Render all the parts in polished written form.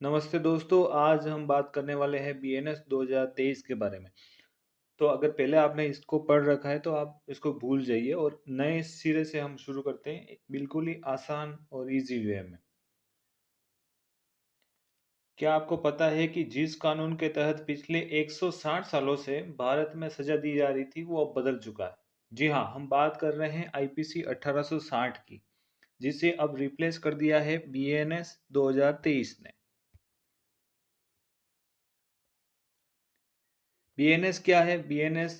नमस्ते दोस्तों, आज हम बात करने वाले हैं बीएनएस 2023 के बारे में। तो अगर पहले आपने इसको पढ़ रखा है तो आप इसको भूल जाइए और नए सिरे से हम शुरू करते हैं बिल्कुल ही आसान और इजी वे में। क्या आपको पता है कि जिस कानून के तहत पिछले 160 सालों से भारत में सजा दी जा रही थी वो अब बदल चुका है। जी हाँ, हम बात कर रहे हैं आईपीसी 1860 की, जिसे अब रिप्लेस कर दिया है बीएनएस 2023 ने। बीएनएस क्या है? बीएनएस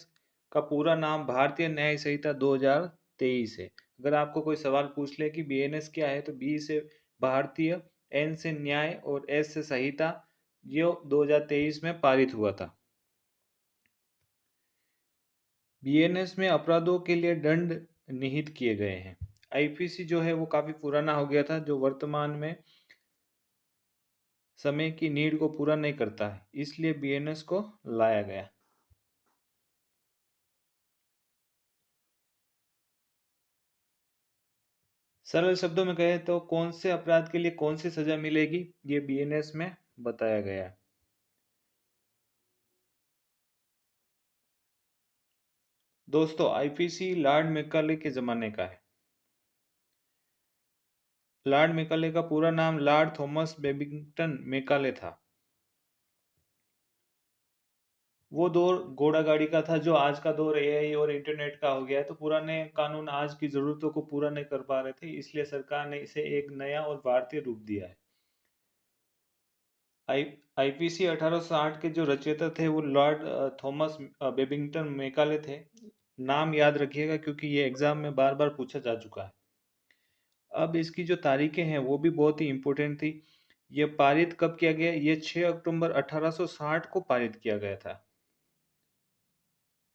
का पूरा नाम भारतीय न्याय संहिता 2023 है। अगर आपको कोई सवाल पूछ ले कि बीएनएस क्या है, तो बी से भारतीय, एन से न्याय और एस से संहिता। ये 2023 में पारित हुआ था। बीएनएस में अपराधों के लिए दंड निहित किए गए हैं। आईपीसी जो है वो काफी पुराना हो गया था, जो वर्तमान में समय की नीड को पूरा नहीं करता है, इसलिए बीएनएस को लाया गया। सरल शब्दों में कहें तो कौन से अपराध के लिए कौन सी सजा मिलेगी, ये बीएनएस में बताया गया है। दोस्तों, आईपीसी लॉर्ड मैकाले के जमाने का है। लॉर्ड मैकाले का पूरा नाम लॉर्ड थॉमस बेबिंगटन मैकाले था। वो दौर घोड़ा गाड़ी का था, जो आज का दौर एआई और इंटरनेट का हो गया है। तो पुराने कानून आज की जरूरतों को पूरा नहीं कर पा रहे थे, इसलिए सरकार ने इसे एक नया और भारतीय रूप दिया है। आई आईपीसी 1860 के जो रचयिता थे वो लॉर्ड थॉमस बेबिंगटन मैकाले थे। नाम याद रखिएगा क्योंकि ये एग्जाम में बार बार पूछा जा चुका है। अब इसकी जो तारीखें हैं वो भी बहुत ही इम्पोर्टेंट थी। ये पारित कब किया गया? ये 6 अक्टूबर 1860 को पारित किया गया था।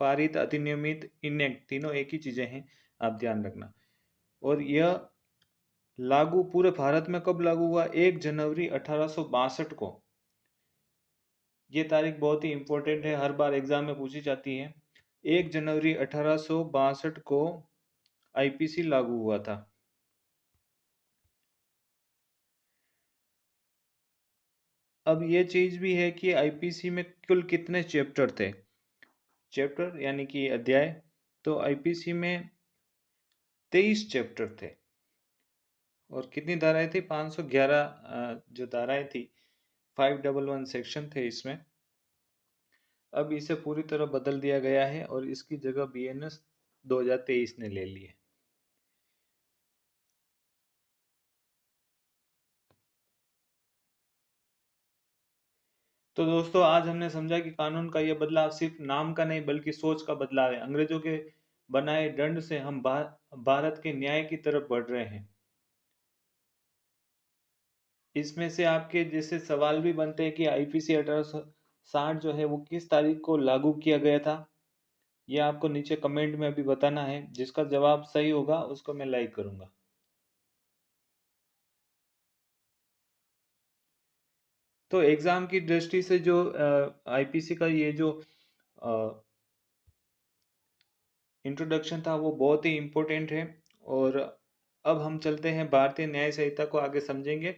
पारित, अधिनियमित, इनेक्ट तीनों एक ही चीजें हैं, आप ध्यान रखना। और यह लागू पूरे भारत में कब लागू हुआ? 1 जनवरी 1862 को। ये तारीख बहुत ही इम्पोर्टेंट है, हर बार एग्जाम में पूछी जाती है। 1 जनवरी 1862 को आईपीसी लागू हुआ था। अब ये चीज भी है कि आईपीसी में कुल कितने चैप्टर थे। चैप्टर यानी कि अध्याय। तो आईपीसी में 23 चैप्टर थे। और कितनी धाराएं थी? 511 जो धाराएं थी। 511 सेक्शन थे इसमें। अब इसे पूरी तरह बदल दिया गया है और इसकी जगह बीएनएस 2023 ने ले ली है। तो दोस्तों, आज हमने समझा कि कानून का यह बदलाव सिर्फ नाम का नहीं बल्कि सोच का बदलाव है। अंग्रेजों के बनाए दंड से हम भारत के न्याय की तरफ बढ़ रहे हैं। इसमें से आपके जैसे सवाल भी बनते हैं कि आईपीसी 1860 जो है वो किस तारीख को लागू किया गया था। ये आपको नीचे कमेंट में अभी बताना है। जिसका जवाब सही होगा उसको मैं लाइक करूंगा। तो एग्जाम की दृष्टि से जो आईपीसी का ये जो इंट्रोडक्शन था वो बहुत ही इम्पोर्टेंट है। और अब हम चलते हैं भारतीय न्याय संहिता को आगे समझेंगे।